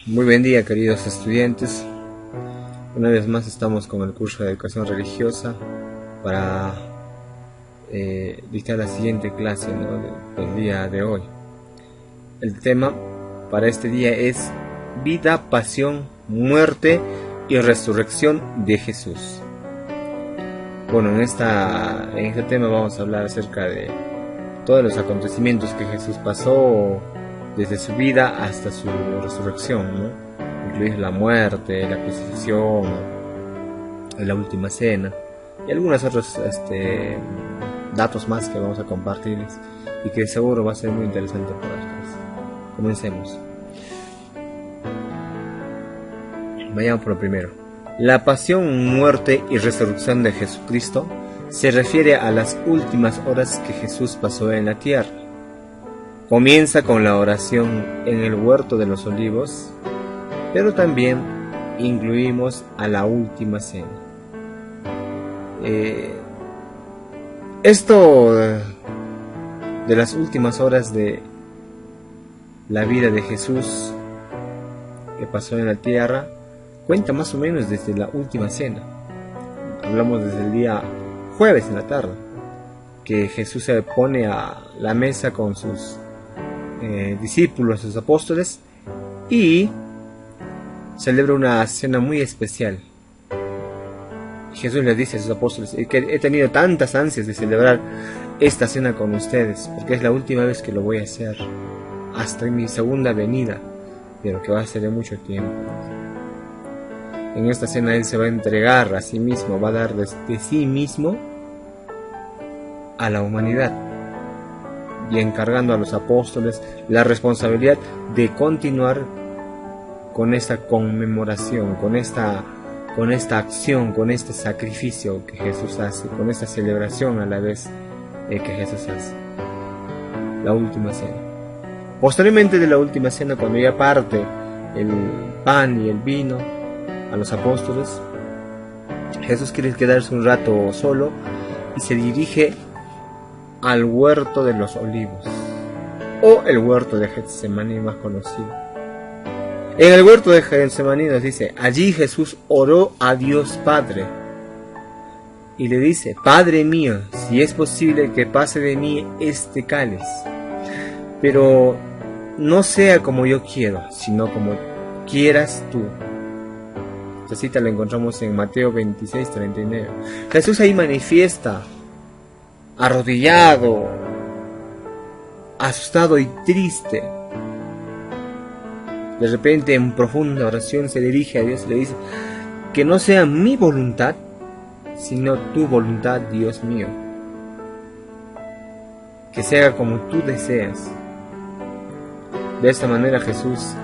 Muy buen día, queridos estudiantes. Una vez más estamos con el curso de educación religiosa para dictar la siguiente clase, del día de hoy. El tema para este día es vida, pasión, muerte y resurrección de Jesús. Bueno, en este tema vamos a hablar acerca de todos los acontecimientos que Jesús pasó desde su vida hasta su resurrección, incluir la muerte, la crucifixión, la última cena y algunos otros datos más que vamos a compartirles y que seguro va a ser muy interesante para ustedes. Comencemos. Vayamos por lo primero. La pasión, muerte y resurrección de Jesucristo se refiere a las últimas horas que Jesús pasó en la tierra. Comienza con la oración en el huerto de los olivos, pero también incluimos a la última cena. Esto de las últimas horas de la vida de Jesús que pasó en la tierra cuenta más o menos desde la última cena. Hablamos desde el día jueves en la tarde, que Jesús se pone a la mesa con sus discípulos, sus apóstoles, y celebra una cena muy especial. Jesús les dice a sus apóstoles que he tenido tantas ansias de celebrar esta cena con ustedes, porque es la última vez que lo voy a hacer hasta mi segunda venida, pero que va a ser de mucho tiempo. En esta cena Él se va a entregar a sí mismo, va a dar de sí mismo a la humanidad, y encargando a los apóstoles la responsabilidad de continuar con esta conmemoración, con esta acción, con este sacrificio que Jesús hace, con esta celebración a la vez que Jesús hace. La última cena. Posteriormente de la última cena, cuando ya parte el pan y el vino a los apóstoles, Jesús quiere quedarse un rato solo y se dirige al huerto de los olivos, o el huerto de Getsemaní más conocido. En el huerto de Getsemaní nos dice: allí Jesús oró a Dios Padre y le dice: Padre mío, si es posible que pase de mí este cáliz, pero no sea como yo quiero, sino como quieras tú. Esta cita la encontramos en Mateo 26:39. Jesús ahí manifiesta, arrodillado, asustado y triste. De repente, en profunda oración, se dirige a Dios y le dice: que no sea mi voluntad, sino tu voluntad, Dios mío. Que se haga como tú deseas. De esta manera Jesús,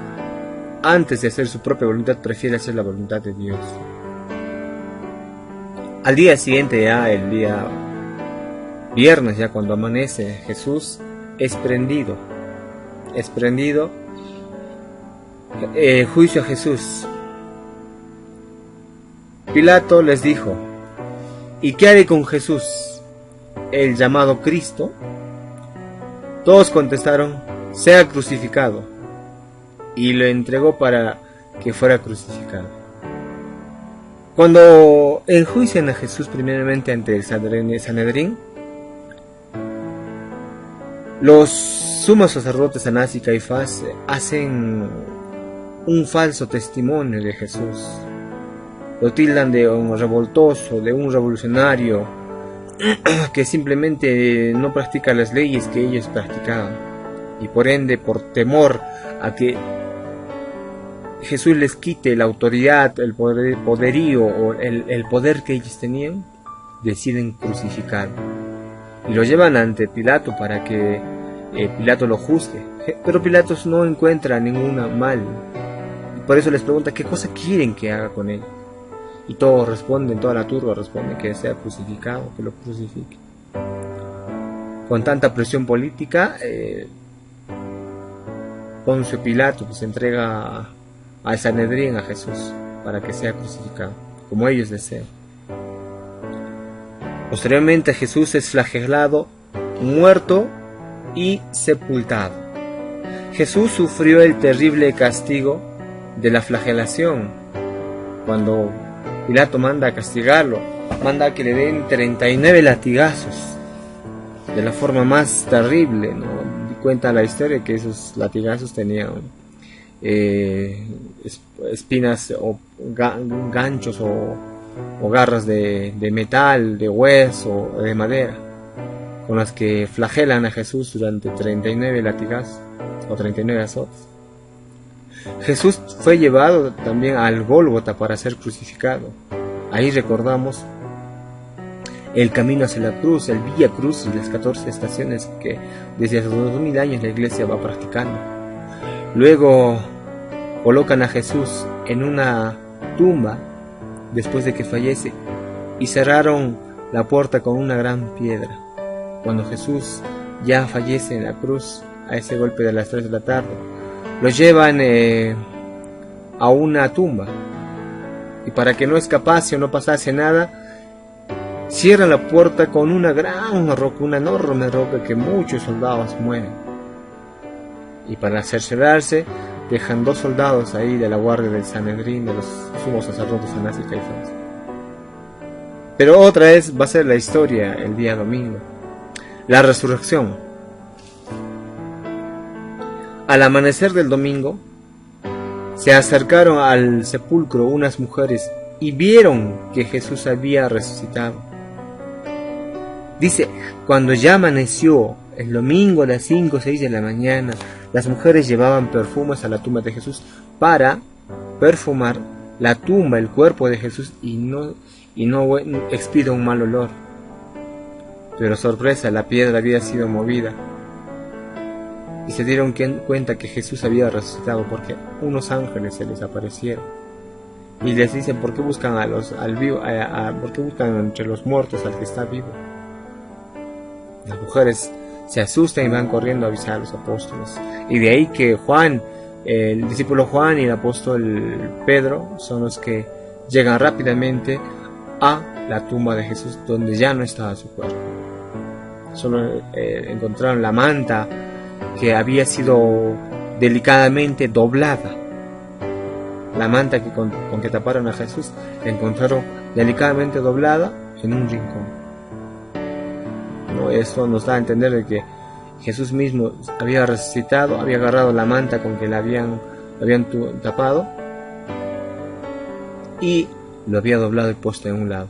antes de hacer su propia voluntad, prefiere hacer la voluntad de Dios. Al día siguiente, ya el día viernes, ya cuando amanece, Jesús es prendido. Juicio a Jesús. Pilato les dijo: ¿y qué haré con Jesús, el llamado Cristo? Todos contestaron: sea crucificado. Y lo entregó para que fuera crucificado. Cuando enjuician a Jesús primeramente ante el Sanedrín, los sumos sacerdotes Anás y Caifás hacen un falso testimonio de Jesús. Lo tildan de un revoltoso, de un revolucionario que simplemente no practica las leyes que ellos practicaban, y por ende, por temor a que Jesús les quite la autoridad, el poderío o el poder que ellos tenían, deciden crucificarlo y lo llevan ante Pilato para que Pilato lo juzgue. Pero Pilato no encuentra ninguna mal, por eso les pregunta qué cosa quieren que haga con él, y todos responden, toda la turba responde que sea crucificado, que lo crucifique. Con tanta presión política, Poncio Pilato pues entrega al Sanedrín a Jesús para que sea crucificado, como ellos desean. Posteriormente Jesús es flagelado, muerto y sepultado. Jesús sufrió el terrible castigo de la flagelación, cuando Pilato manda a castigarlo, manda a que le den 39 latigazos, de la forma más terrible, ¿no? Cuenta la historia que esos latigazos tenían espinas o ganchos o garras de metal, de hueso, de madera, con las que flagelan a Jesús durante 39 latigazos o 39 azotes. Jesús fue llevado también al Gólgota para ser crucificado. Ahí recordamos el camino hacia la cruz, el Vía Crucis, las 14 estaciones que desde hace 2000 años la iglesia va practicando. Luego colocan a Jesús en una tumba después de que fallece y cerraron la puerta con una gran piedra. Cuando Jesús ya fallece en la cruz, a ese golpe de las 3 de la tarde, lo llevan a una tumba, y para que no escapase o no pasase nada, cierran la puerta con una gran roca, una enorme roca, que muchos soldados mueren. Y para cerciorarse, dejan 2 soldados ahí de la guardia del Sanedrín, de los sumos sacerdotes Anás y Caifás. Pero otra vez va a ser la historia el día domingo, la resurrección. Al amanecer del domingo, se acercaron al sepulcro unas mujeres y vieron que Jesús había resucitado. Dice, cuando ya amaneció el domingo a las 5 o 6 de la mañana, las mujeres llevaban perfumes a la tumba de Jesús para perfumar la tumba, el cuerpo de Jesús, y no expida un mal olor. Pero sorpresa, la piedra había sido movida y se dieron cuenta que Jesús había resucitado, porque unos ángeles se les aparecieron y les dicen, ¿por qué buscan por qué buscan entre los muertos al que está vivo? Las mujeres se asustan y van corriendo a avisar a los apóstoles, y de ahí que Juan, el discípulo Juan y el apóstol Pedro son los que llegan rápidamente a la tumba de Jesús, donde ya no estaba su cuerpo. Solo encontraron la manta que había sido delicadamente doblada. La manta con que taparon a Jesús, la encontraron delicadamente doblada en un rincón. ¿No? Eso nos da a entender de que Jesús mismo había resucitado, había agarrado la manta con que la habían tapado y lo había doblado y puesto en un lado,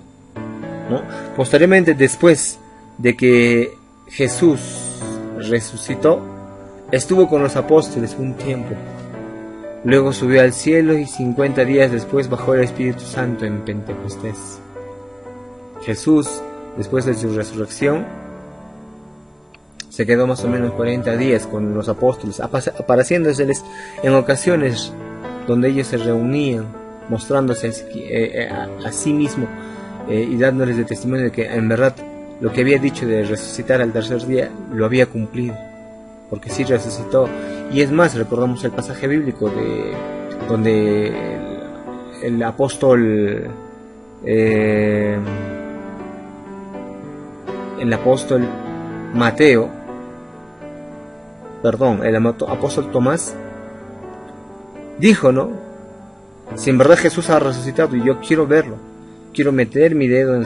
¿no? Posteriormente, después de que Jesús resucitó, estuvo con los apóstoles un tiempo. Luego subió al cielo y 50 días después bajó el Espíritu Santo en Pentecostés. Jesús, después de su resurrección, se quedó más o menos 40 días con los apóstoles, apareciéndoseles en ocasiones donde ellos se reunían, mostrándose a sí mismo y dándoles de testimonio de que en verdad lo que había dicho de resucitar al tercer día lo había cumplido, porque sí resucitó. Y es más, recordamos el pasaje bíblico donde el apóstol el apóstol Tomás dijo, ¿no? Si en verdad Jesús ha resucitado y yo quiero verlo, quiero meter mi dedo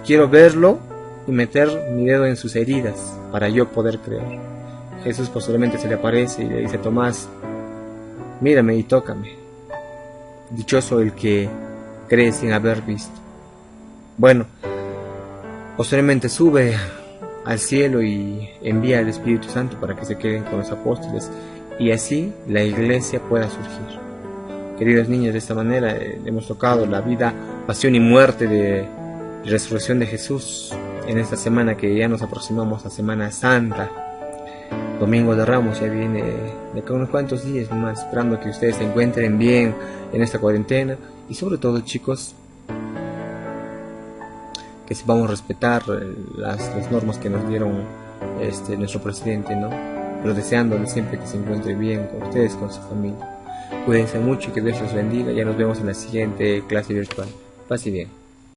quiero verlo y meter mi dedo en sus heridas para yo poder creer. Jesús posteriormente se le aparece y le dice, Tomás, mírame y tócame. Dichoso el que cree sin haber visto. Bueno, posteriormente sube al cielo y envía al Espíritu Santo para que se queden con los apóstoles y así la iglesia pueda surgir. Queridos niños, de esta manera hemos tocado la vida, pasión y muerte de resurrección de Jesús en esta semana que ya nos aproximamos a Semana Santa. Domingo de Ramos ya viene de acá unos cuantos días más, esperando que ustedes se encuentren bien en esta cuarentena y sobre todo, chicos, que sepamos respetar las normas que nos dieron nuestro presidente, ¿no? Pero deseándole siempre que se encuentre bien con ustedes, con su familia. Cuídense mucho y que Dios los bendiga. Ya nos vemos en la siguiente clase virtual. Paz y bien.